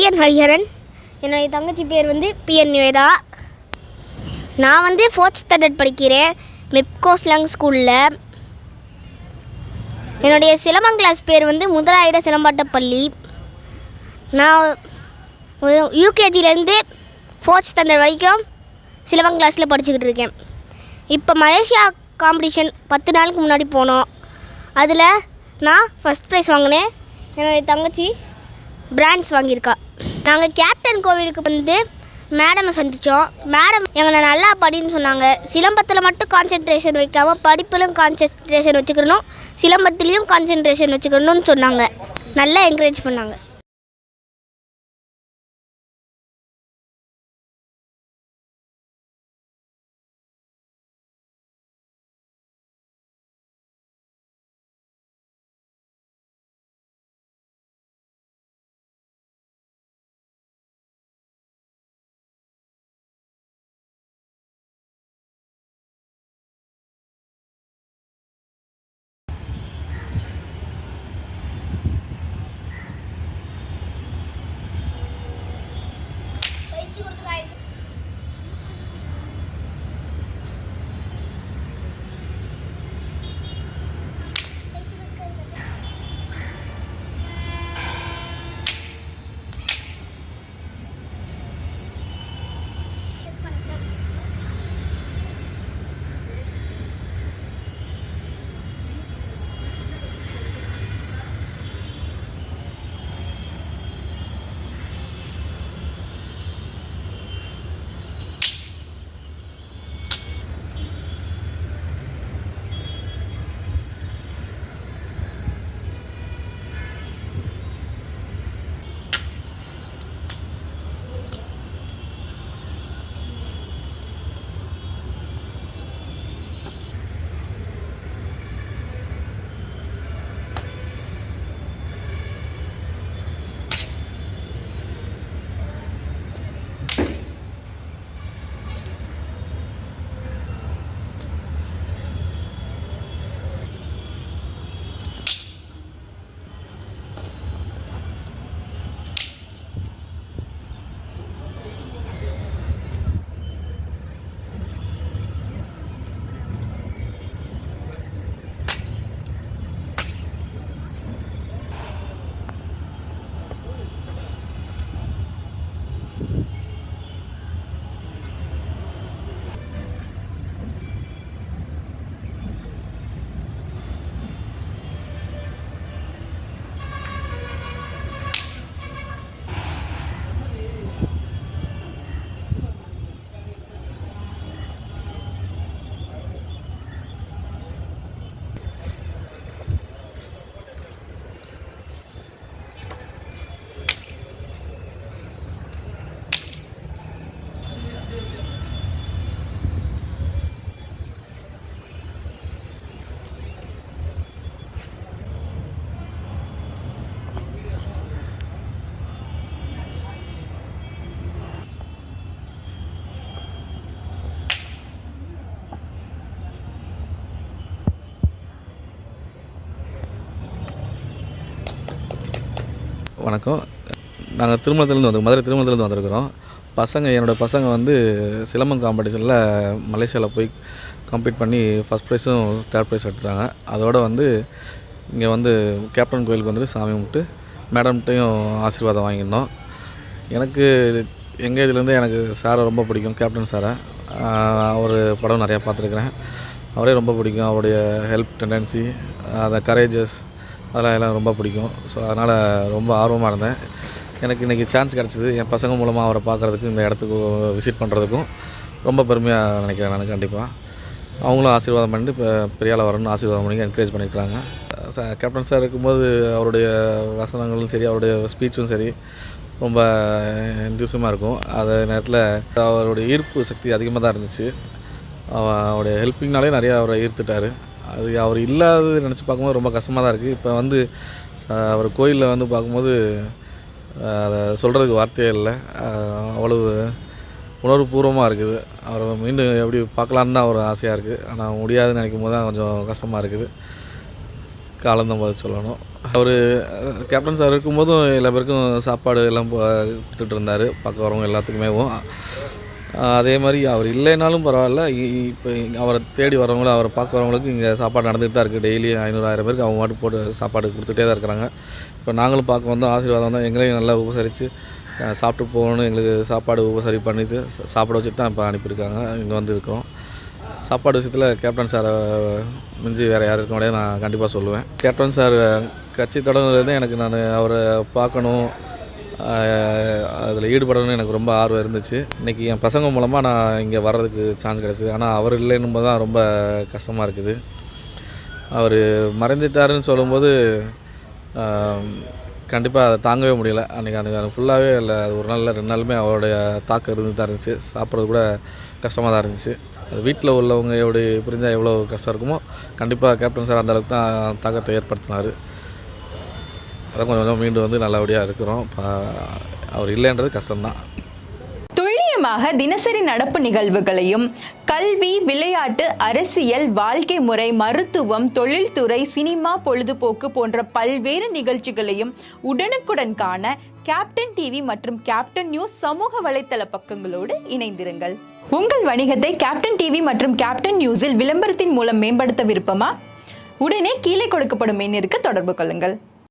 PN Hariharan. என்னுடைய தங்கச்சி பேர் வந்து பிஎன் நிவேதா. நான் வந்து 4th ஸ்டாண்டர்ட் படிக்கிறேன் மெப்கோஸ்லாங் ஸ்கூலில். என்னுடைய சிலம்பம் கிளாஸ் பேர் வந்து முதலாயிட சிலம்பாட்டப்பள்ளி. நான் யூகேஜிலேருந்து 4th ஸ்டாண்டர்ட் வரைக்கும் சிலம்பம் கிளாஸில் படிச்சுக்கிட்டு இருக்கேன். இப்போ மலேசியா காம்படிஷன் 10 நாளுக்கு முன்னாடி போனோம். அதில் நான் ஃபஸ்ட் ப்ரைஸ் வாங்கினேன். என்னுடைய தங்கச்சி பிரான்ஸ் வாங்கியிருக்கா. நாங்கள் கேப்டன் கோவிலுக்கு வந்து மேடமை சந்தித்தோம். மேடம் எங்களை நல்லா படின்னு சொன்னாங்க. சிலம்பத்தில் மட்டும் கான்சென்ட்ரேஷன் வைக்காமல் படிப்பிலும் கான்சென்ட்ரேஷன் வச்சுக்கணும், சிலம்பத்துலேயும் கான்சென்ட்ரேஷன் வச்சுக்கணும்னு சொன்னாங்க. நல்லா என்கரேஜ் பண்ணாங்க. வணக்கம். நாங்கள் மதுரை திருமணத்துலேருந்து வந்திருக்கிறோம். என்னோடய பசங்க வந்து சிலம்பம் காம்படிஷனில் மலேசியாவில் போய் கம்ப்ளீட் பண்ணி ஃபஸ்ட் ப்ரைஸும் 3rd ப்ரைஸ் எடுத்துட்டாங்க. அதோடு வந்து இங்கே வந்து கேப்டன் கோயிலுக்கு வந்து சாமி கும்பிட்டு மேடம்கிட்டையும் ஆசீர்வாதம் வாங்கியிருந்தோம். எனக்கு எங்கள் இதுலேருந்து எனக்கு சாரை ரொம்ப பிடிக்கும், கேப்டன் சாரை. அவர் படம் நிறையா பார்த்துருக்குறேன். அவரே ரொம்ப பிடிக்கும். அவருடைய ஹெல்ப் டெண்டன்சி, அந்த கரேஜஸ், அதெல்லாம் ரொம்ப பிடிக்கும். ஸோ அதனால் ரொம்ப ஆர்வமாக இருந்தேன். எனக்கு இன்றைக்கி சான்ஸ் கிடச்சிது. என் பசங்க மூலமாக அவரை பார்க்குறதுக்கு, இந்த இடத்துக்கு விசிட் பண்ணுறதுக்கும் ரொம்ப பெருமையாக நினைக்கிறேன். நான் கண்டிப்பாக அவங்களும் ஆசீர்வாதம் பண்ணிட்டு இப்போ பெரிய ஆளாக வரணும்னு ஆசீர்வாதம் பண்ணி என்கரேஜ் பண்ணியிருக்காங்க. கேப்டன் சார் இருக்கும்போது அவருடைய வசனங்களும் சரி, அவருடைய ஸ்பீச்சும் சரி ரொம்ப இன்ட்ரெஸ்டிங்காக இருக்கும். அதே நேரத்தில் அவருடைய ஈர்ப்பு சக்தி அதிகமாக தான் இருந்துச்சு. அவருடைய ஹெல்ப்பிங்னாலே நிறையா அவரை ஈர்த்துட்டார். அது அவர் இல்லாதது நினச்சி பார்க்கும்போது ரொம்ப கஷ்டமாக தான் இருக்குது. இப்போ வந்து அவர் கோயிலில் வந்து பார்க்கும்போது அதை சொல்கிறதுக்கு வார்த்தையே இல்லை. அவ்வளவு உணர்வுபூர்வமாக இருக்குது. அவரை மீண்டும் எப்படி பார்க்கலான்னு தான் ஒரு ஆசையாக இருக்குது. ஆனால் முடியாதுன்னு நினைக்கும் போது தான் கொஞ்சம் கஷ்டமாக இருக்குது. காலம் தான் பதில் சொல்லணும். அவர் கேப்டன் சார் இருக்கும்போதும் எல்லா பேருக்கும் சாப்பாடு எல்லாம் கொடுத்துட்டு இருந்தார், பார்க்க வரவங்க எல்லாத்துக்குமேவும். அதே மாதிரி அவர் இல்லைனாலும் பரவாயில்ல, இப்போ அவரை தேடி வரவங்கள அவரை பார்க்க வரவங்களுக்கு இங்கே சாப்பாடு நடந்துகிட்டு தான் இருக்குது. டெய்லி 500-1000 பேருக்கு அவங்க மாட்டு போட்டு சாப்பாடு கொடுத்துட்டே தான் இருக்கிறாங்க. இப்போ நாங்களும் பார்க்க வந்தோம், ஆசீர்வாதம் வந்தோம், எங்களையும் நல்லா உபசரித்து சாப்பிட்டு போகணும், எங்களுக்கு சாப்பாடு உபசரி பண்ணிட்டு சாப்பிட வச்சுட்டு தான் இப்போ அனுப்பியிருக்காங்க. இங்கே வந்து இருக்கோம். சாப்பாடு விஷயத்தில் கேப்டன் சாரை மிஞ்சி வேறு யார் இருக்க முடியாது நான் கண்டிப்பாக சொல்லுவேன். கேப்டன் சார் கட்சி தொடங்குறதுலேருந்து எனக்கு நான் அவரை பார்க்கணும், அதில் ஈடுபடணும்னு எனக்கு ரொம்ப ஆர்வம் இருந்துச்சு. இன்றைக்கி என் பசங்க மூலமாக நான் இங்கே வர்றதுக்கு சான்ஸ் கிடச்சிது. ஆனால் அவர் இல்லைன்னும் போது தான் ரொம்ப கஷ்டமாக இருக்குது. அவர் மறைஞ்சிட்டாருன்னு சொல்லும்போது கண்டிப்பாக அதை தாங்கவே முடியல. அன்றைக்கி ஃபுல்லாகவே இல்லை, அது ஒரு நாள் இல்லை 2 நாளுமே அவருடைய தாக்கம் இருந்து தான் இருந்துச்சு. சாப்பிட்றது கூட கஷ்டமாக தான் இருந்துச்சு. அது வீட்டில் உள்ளவங்க எப்படி புரிஞ்சால் எவ்வளோ கஷ்டம் இருக்குமோ கண்டிப்பாக கேப்டன் சார் அந்தளவுக்கு தான் தாக்கத்தை ஏற்படுத்தினார். அதான் கொஞ்சம் கொஞ்சம் மீண்டு வந்து நல்லபடியாக இருக்கிறோம். அவர் இல்லைன்றது கஷ்டம்தான். துல்லியமாக தினசரி நடப்பு நிகழ்வுகளையும் கல்வி, விளையாட்டு, அரசியல், வாழ்க்கை முறை, மருத்துவம், தொழில்துறை, சினிமா, பொழுதுபோக்கு போன்ற பல்வேறு நிகழ்ச்சிகளையும் உடனுக்குடன் காண கேப்டன் டிவி மற்றும் கேப்டன் நியூஸ் சமூக வலைத்தள பக்கங்களோடு இணைந்திருங்கள். உங்கள் வணிகத்தை கேப்டன் டிவி மற்றும் கேப்டன் நியூஸில் விளம்பரத்தின் மூலம் மேம்படுத்த விருப்பமா? உடனே கீழே கொடுக்கப்படும் எண்ணிற்கு தொடர்பு கொள்ளுங்கள்.